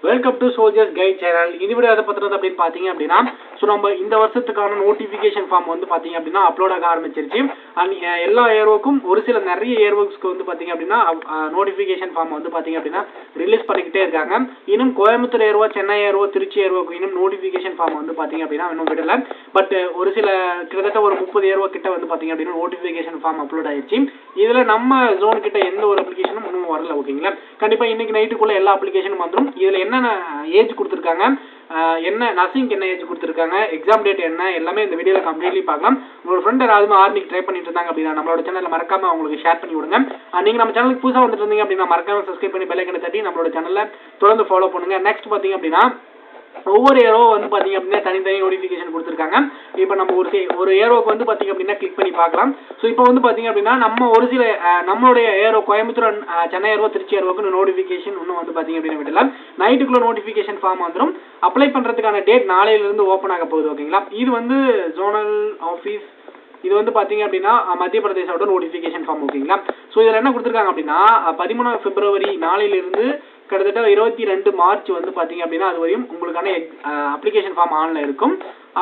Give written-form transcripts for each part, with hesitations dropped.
Welcome to soldiers guide channel. இந்த video எதை பத்தினது அப்படின்னு பார்த்தீங்க அப்படின்னா, ஸோ நம்ம இந்த வருஷத்துக்கான நோட்டிஃபிகேஷன் ஃபார்ம் வந்து பார்த்தீங்க அப்படின்னா அப்லோட் ஆக ஆரம்பிச்சிருச்சு. அண்ட் எல்லா ஏர்வோக்கும் ஒரு சில நிறைய ஏர்வோக்ஸ்க்கு வந்து பார்த்தீங்க அப்படின்னா நோட்டிஃபிகேஷன் ஃபார்ம் வந்து பார்த்தீங்க அப்படின்னா ரிலீஸ் பண்ணிக்கிட்டே இருக்காங்க. இன்னும் கோயம்புத்தூர் ஏர்வோ, சென்னை ஏர்வோ, திருச்சி ஏர்வோக்கு இன்னும் நோட்டிஃபிகேஷன் ஃபார்ம் வந்து பார்த்தீங்க அப்படின்னா இன்னும் விடலை. பட் ஒரு சில கிட்டத்தட்ட ஒரு 30 ஏர்வோ கிட்ட வந்து பார்த்தீங்க அப்படின்னா நோட்டிஃபிகேஷன் ஃபார்ம் அப்லோட் ஆயிடுச்சு. இதில் நம்ம ஜோன் கிட்ட எந்த ஒரு அப்ளிகேஷனும் இன்னும் வரல. ஓகேங்களா, கண்டிப்பாக இன்னைக்கு நைட்டுக்குள்ள எல்லா அப்ளிகேஷனும் வந்துடும். இதில் என்னென்ன ஏஜ் கொடுத்துருக்காங்க, என்ன நர்சிங்க்கு என்ன ஏஜ் கொடுத்துருக்காங்க, எக்ஸாம் டேட் என்ன, எல்லாமே இந்த வீடியோவில் கம்ப்ளீட்லி பார்க்கலாம். உங்களோட ஃப்ரெண்ட் யாராவது ஆர்மிக்கு ட்ரை பண்ணிட்டு இருந்தாங்க அப்படின்னா நம்மளோட சேனலில் மறக்காம அவங்களுக்கு ஷேர் பண்ணி விடுங்க. நீங்கள் நம்ம சேனலுக்கு புதுசாக வந்துட்டு இருந்தீங்க அப்படின்னா மறக்காம சப்ஸ்கிரைப் பண்ணி பெல் ஐக்கனை தட்டி நம்மளோட சேனலில் தொடர்ந்து ஃபாலோ பண்ணுங்க. நெக்ஸ்ட் பார்த்தீங்க அப்படின்னா ஒவ்வொரு ஏரோ வந்து பார்த்தீங்க அப்படின்னா தனித்தனி நோட்டிஃபிகேஷன் கொடுத்துருக்காங்க. இப்போ நம்ம ஒரு ஏரோக்கு வந்து பார்த்தீங்க அப்படின்னா கிளிக் பண்ணி பார்க்கலாம். ஸோ இப்போ வந்து பார்த்தீங்க அப்படின்னா நம்ம ஒரு சில நம்மளுடைய ஏரோ கோயம்புத்தூர், சென்னை ஏரோ, திருச்சி ஏரோக்கு நோட்டிஃபிகேஷன் இன்னும் வந்து பார்த்தீங்க அப்படின்னா விடலாம். நைட்டுக்குள்ள நோட்டிஃபிகேஷன் ஃபார்ம் வந்துடும். அப்ளை பண்ணுறதுக்கான டேட் நாளையிலிருந்து ஓப்பன் ஆக போகுது. ஓகேங்களா, இது வந்து ஜோனல் ஆஃபீஸ், இது வந்து பார்த்தீங்க அப்படின்னா மத்திய பிரதேசோட நோட்டிஃபிகேஷன் ஃபார்ம். ஓகேங்களா, ஸோ இதில் என்ன கொடுத்துருக்காங்க அப்படின்னா 13 பிப்ரவரி நாளையிலிருந்து கிட்டத்தட்ட 22 மார்ச் வந்து பார்த்தீங்க அப்படின்னா அது வரையும் உங்களுக்கான அப்ளிகேஷன் ஃபார்ம் ஆன்லைன் இருக்கும்.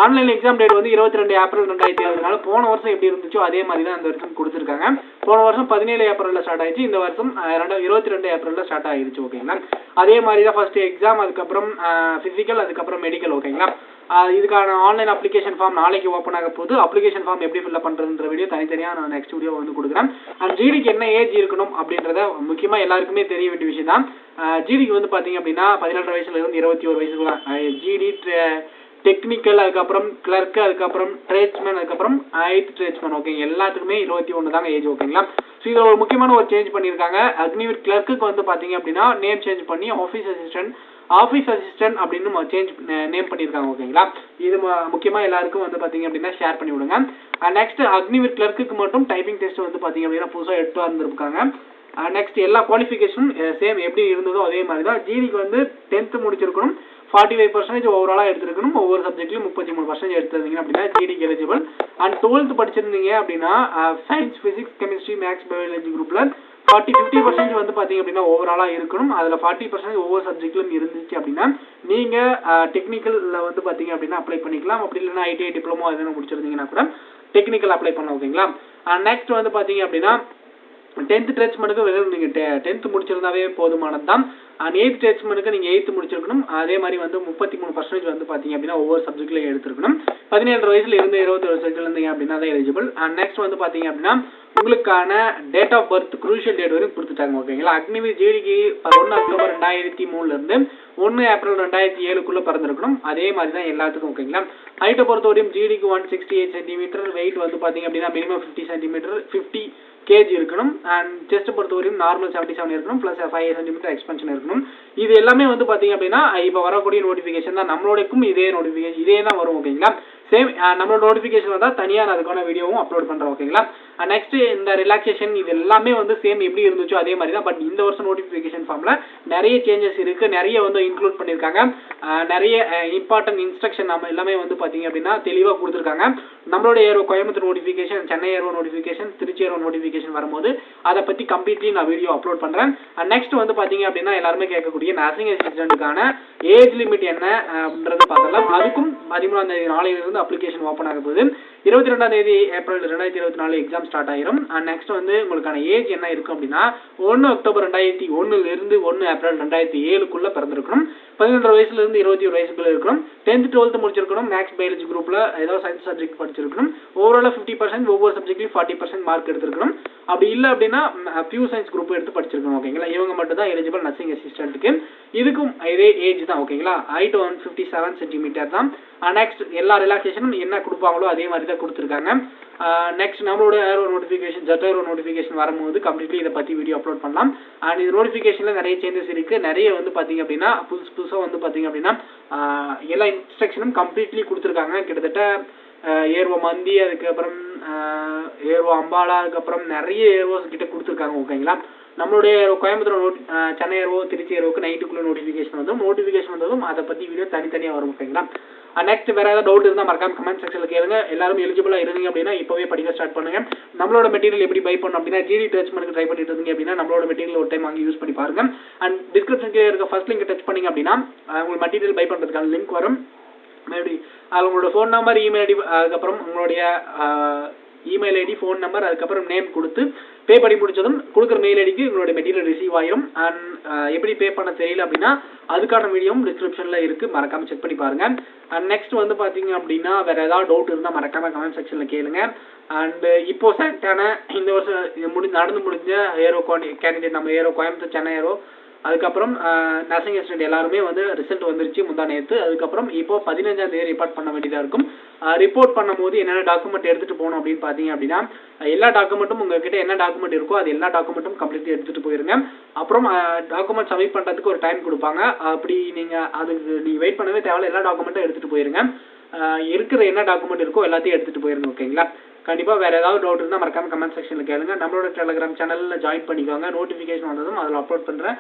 ஆன்லைன் எக்ஸாம் டேட் வந்து 22 ஏப்ரல் 2024. போன வருஷம் எப்படி இருந்துச்சோ அதே மாதிரி தான் இந்த வருஷம் கொடுத்துருக்காங்க. போன வருஷம் 17 ஏப்ரலில் ஸ்டார்ட் ஆயிடுச்சு. இந்த வருஷம் 22 ஏப்ரலில் ஸ்டார்ட் ஆகிடுச்சு. ஓகேங்களா, அதே மாதிரி தான் ஃபர்ஸ்ட் எக்ஸாம், அதுக்கப்புறம் ஃபிசிக்கல், அதுக்கப்புறம் மெடிக்கல். ஓகேங்களா, இதுக்கான ஆன்லைன் அப்ளிகேஷன் ஃபார்ம் நாளைக்கு ஓப்பன் ஆக போகுது. அப்ளிகேஷன் ஃபார்ம் எப்படி ஃபில்அப் பண்ணுறதுன்ற வீடியோ தனித்தனியாக நான் நெக்ஸ்ட் வீடியோ வந்து கொடுக்குறேன். அண்ட் ஜிடிக்கு என்ன ஏஜ் இருக்கணும் அப்படின்றத முக்கியமாக எல்லாருக்குமே தெரிய வேண்டிய விஷயம் தான். ஜிடிக்கு வந்து பார்த்தீங்க அப்படின்னா 18 வயசுல இருந்து 21 வயசுக்குலாம் ஜிடி டெக்னிக்கல், அதுக்கப்புறம் கிளர்க்கு, அதுக்கப்புறம் ட்ரேட்ஸ்மேன், அதுக்கப்புறம் 8th ட்ரேட்ஸ்மேன். ஓகே, எல்லாத்துக்குமே 21 தாங்க ஏஜ். ஓகேங்களா, ஸோ இதில் ஒரு முக்கியமான ஒரு சேஞ்ச் பண்ணியிருக்காங்க. அக்னிவீர் கிளர்க்கு வந்து பார்த்தீங்க அப்படின்னா நேம் சேஞ்ச் பண்ணி ஆஃபீஸ் அசிஸ்டன்ட் அப்படின்னு சேஞ்ச் நேம் பண்ணியிருக்காங்க. ஓகேங்களா, இது முக்கியமாக எல்லாருக்கும் வந்து பார்த்தீங்க அப்படின்னா ஷேர் பண்ணி விடுங்க. நெக்ஸ்ட் அக்னிவீர் கிளர்க்கு மட்டும் டைப்பிங் டெஸ்ட் வந்து பார்த்தீங்க அப்படின்னா புதுசாக எடுத்து வந்திருக்காங்க. நெக்ஸ்ட் எல்லா குவாலிஃபிகேஷனும் சேம் எப்படி இருந்ததோ அதே மாதிரி தான். ஜிடிக்கு வந்து 10th முடிச்சிருக்கணும், 45% ஓவராலாக எடுத்துருக்கணும். ஒவ்வொரு சப்ஜெக்ட்லையும் 33% எடுத்துருந்தீங்க அப்படின்னா ஜிடிக்கு எலிஜிபிள். அண்ட் 12th படிச்சிருந்தீங்க அப்படின்னா science, physics, chemistry, maths, biology குரூப்பில் 50% வந்து பார்த்தீங்க அப்படின்னா ஓவராலாக இருக்கணும். அதில் 40% ஒவ்வொரு சப்ஜெக்ட்லையும் இருந்துச்சு அப்படின்னா நீங்கள் டெக்னிக்கலில் வந்து பார்த்தீங்க அப்படின்னா அப்ளை பண்ணிக்கலாம். அப்படி இல்லைன்னா ஐடிஐ டிப்ளமோ எதுவும் முடிச்சிருந்தீங்கன்னா கூட டெக்னிக்கல் அப்ளை பண்ணலாம். ஓகேங்களா, நெக்ஸ்ட் வந்து பார்த்தீங்க அப்படின்னா 10th ட்ரேட்ஸ்மேனுக்கு வெறும் நீங்கள் 10th முடிச்சிருந்தாவே போதுமானது தான். அண்ட் 8th ட்ரேட்ஸ்மேனுக்கு நீங்கள் 8th முடிச்சிருக்கணும். அதே மாதிரி வந்து 33% வந்து பார்த்தீங்க அப்படின்னா ஒவ்வொரு சப்ஜெக்ட்லையும் எடுத்துருக்கணும். 17 வயசுல இருந்து 21 வயசுல இருந்தீங்க அப்படின்னா தான் எலிஜிபிள். அண்ட் நெக்ஸ்ட் வந்து பார்த்தீங்க அப்படின்னா உங்களுக்கான date of birth crucial date வரைக்கும் கொடுத்துட்டாங்க. ஓகேங்களா, அக்னிவீர் ஜிடிக்கு 1 அக்டோபர் 2003 1 ஏப்ரல் 2007 பிறந்திருக்கணும். அதே மாதிரி தான் எல்லாத்துக்கும். ஓகேங்களா, ஹைட்டை பொறுத்த வரையும் ஜிடிக்கு 168 சென்டிமீட்டர், வெயிட் வந்து பார்த்தீங்க அப்படின்னா மினிமம் 50 சென்டிமீட்டர், 50 kg இருக்கணும். அண்ட் செஸ்ட் பொறுத்த வரையும் நார்மல் 77 இருக்கணும், ப்ளஸ் 5 சென்டிமீட்டர் எக்ஸ்பென்ஷன் இருக்கணும். இது எல்லாமே வந்து பார்த்தீங்க அப்படின்னா இப்போ வரக்கூடிய நோட்டிஃபிகேஷன் தான். நம்மளோடக்கும் இதே நோட்டிஃபிகேஷன் இதே தான் வரும். ஓகேங்களா, சேம் நம்மளோட நோட்டிஃபிகேஷன் வந்தால் தனியாக நான் அதுக்கான வீடியோவும் அப்லோட் பண்ணுறேன். ஓகேங்களா, நெக்ஸ்ட் இந்த ரிலாக்ஸேஷன் இது எல்லாமே வந்து சேம் எப்படி இருந்துச்சோ அதே மாதிரி தான். பட் இந்த வருஷம் நோட்டிஃபிகேஷன் ஃபார்மில் நிறைய சேஞ்சஸ் இருக்குது, நிறைய வந்து இன்க்ளூட் பண்ணியிருக்காங்க. நிறைய இம்பார்ட்டன்ட் இன்ஸ்ட்ரக்ஷன் நம்ம எல்லாமே வந்து பார்த்தீங்க அப்படின்னா தெளிவாக கொடுத்துருக்காங்க. நம்மளோட aero Coimbatore notification, Chennai aero notification, Trichy aero notification வரும்போது அதை பற்றி கம்ப்ளீட்லி நான் வீடியோ அப்லோட் பண்ணுறேன். நெக்ஸ்ட் வந்து பார்த்தீங்க அப்படின்னா எல்லாருமே கேட்கக்கூடிய நர்சிங் அசிஸ்டன்ட்டுக்கான ஏஜ் லிமிட் என்ன அப்படின்றத பார்க்கலாம். அதுக்கும் 13ஆம் தேதி நாளையிலிருந்து அப்ளிகேஷன் ஓப்பன் ஆக போகுது. 22ஆம் தேதி ஏப்ரல் 2024 எக்ஸாம் ஸ்டார்ட் ஆயிரும். அண்ட் நெக்ஸ்ட் வந்து உங்களுக்கான ஏஜ் என்ன இருக்கும் அப்படின்னா 1 அக்டோபர் 2001 1 ஏப்ரல் 2007 பிறந்திருக்கணும். 18 வயசுல இருந்து 21 வயசுக்குள்ள இருக்கணும். 10th 12th முடிச்சிருக்கணும். மேக்ஸ் பயாலஜி குரூப்ல ஏதாவது சயின்ஸ் சப்ஜெக்ட் படிச்சிருக்கணும். ஓவராலாக 50%, ஒவ்வொரு சப்ஜெக்ட்லையும் 40% மார்க் எடுத்திருக்கணும். அப்படி இல்லை அப்படின்னா பியூ சயின்ஸ் குரூப் எடுத்து படிச்சிருக்கணும். ஓகேங்களா, இவங்க மட்டும் தான் எலிஜிபிள் நர்சிங் அசிஸ்டன்ட்டுக்கு. இதுக்கும் இதே ஏஜ் தான். ஓகேங்களா, ஹைட் 157 சென்டிமீட்டர் தான். நெக்ஸ்ட் எல்லா ரிலாக்ஸேஷனும் என்ன கொடுப்பாங்களோ அதே மாதிரி தான் கொடுத்துருக்காங்க. நெக்ஸ்ட் நம்மளோட aero notification, jet aero notification completely கம்ப்ளீட்லி இதை பற்றி வீடியோ அப்லோட் பண்ணலாம். அண்ட் இது நோட்டிஃபிகேஷனில் நிறைய சேஞ்சஸ் இருக்குது. நிறைய வந்து பார்த்தீங்க அப்படின்னா புதுசாக வந்து பார்த்தீங்க அப்படின்னா எல்லா இன்ஸ்ட்ரக்ஷனும் கம்ப்ளீட்லி கொடுத்துருக்காங்க. கிட்டத்தட்ட ஏர்வோ மந்தி, அதுக்கப்புறம் ஏர்வோ அம்பாலா, அதுக்கப்புறம் நிறைய ஏர்வோஸ் கிட்ட கொடுத்துருக்காங்க. ஓகேங்களா, நம்மளுடைய கோயம்புத்தூர் சென்னை ஏர்வோ திருச்சி ஏர்வோக்கு நைட்டுக்குள்ளே நோட்டிஃபிகேஷன் வந்ததும் அதை பற்றி வீடியோ தனித்தனியாக வரும் ஓகேங்களா. நெக்ஸ்ட் வேறு ஏதாவது டவுட் இருந்தால் மறக்காம கமெண்ட் செக்ஷனில் கேளுங்க. எல்லாரும் எலிஜிபிளாக இருந்தீங்க அப்படின்னா இப்போவே படிக்க ஸ்டார்ட் பண்ணுங்க. நம்மளோட மெட்டீரியல் எப்படி பை பண்ணணும் அப்படின்னா ஜிடி டச் பண்ணி ட்ரை பண்ணிட்டு இருந்தீங்க அப்படின்னா நம்மளோட மெட்டீரியல் ஒரு டைம் வாங்கி யூஸ் பண்ணி பாருங்க. அண்ட் டிஸ்கிரிப்ஷன் இருக்க ஃபர்ஸ்ட் லிங்க் டச் பண்ணிங்க அப்படின்னா உங்களுக்கு மெட்டீரியல் பை பண்ணுறதுக்கான லிங்க் வரும். மேபி அது உங்களோட ஃபோன் நம்பர், இமெயில் ஐடி, அதுக்கப்புறம் உங்களுடைய இமெயில் ஐடி, ஃபோன் நம்பர், அதுக்கப்புறம் நேம் கொடுத்து பே பண்ணி முடிச்சதும் கொடுக்குற மெயில் ஐடிக்கு உங்களுடைய மெட்டீரியல் ரிசீவ் ஆயிரும். அண்ட் எப்படி பே பண்ண தெரியல அப்படின்னா அதுக்கான வீடியோவும் டிஸ்கிரிப்ஷனில் இருக்குது, மறக்காமல் செக் பண்ணி பாருங்கள். அண்ட் நெக்ஸ்ட் வந்து பார்த்தீங்க அப்படின்னா வேறு ஏதாவது டவுட் இருந்தால் மறக்காமல் கமெண்ட் செக்ஷனில் கேளுங்க. அண்டு இப்போது செலக்டான இந்த வருஷம் நடந்து முடிஞ்ச ஏரோ கேண்டிடேட் நம்ம ஏரோ கோயம்புத்தூர் சென்னை ஏரோ அதுக்கப்புறம் நர்சிங் அசிஸ்டன்ட் எல்லாருமே வந்து ரிசல்ட் வந்துருச்சு முந்தா நேற்று. அதுக்கப்புறம் இப்போ 15ஆம் தேதி ரிப்போர்ட் பண்ண வேண்டியதாக இருக்கும். ரிப்போர்ட் பண்ணும்போது என்னென்ன டாக்குமெண்ட் எடுத்துகிட்டு போகணும் அப்படின்னு பார்த்தீங்க அப்படின்னா எல்லா டாக்குமெண்ட்டும் உங்ககிட்ட என்ன டாக்குமெண்ட் இருக்கோ அது எல்லா டாக்குமெண்ட்டும் கம்ப்ளீட்டாக எடுத்துகிட்டு போயிருங்க. அப்புறம் டாக்குமெண்ட் சப்மிட் பண்ணுறதுக்கு ஒரு டைம் கொடுப்பாங்க. அப்படி நீங்கள் அதுக்கு நீங்கள் வெயிட் பண்ணவே தேவையில்ல, எல்லா டாக்குமெண்ட்டும் எடுத்துகிட்டு போயிருங்க. இருக்கிற என்ன டாக்குமெண்ட் இருக்கோ எல்லாத்தையும் எடுத்துகிட்டு போயிருங்க ஓகேங்களா. கண்டிப்பாக வேறு ஏதாவது டவுட் இருந்தால் மறக்காமல் கமெண்ட் செக்ஷனில் கேளுங்க. நம்மளோட டெலிகிராம் சேனலில் ஜாயின் பண்ணிக்கோங்க. நோட்டிஃபிகேஷன் வந்ததும் அதில் அப்லோட் பண்ணுறேன்.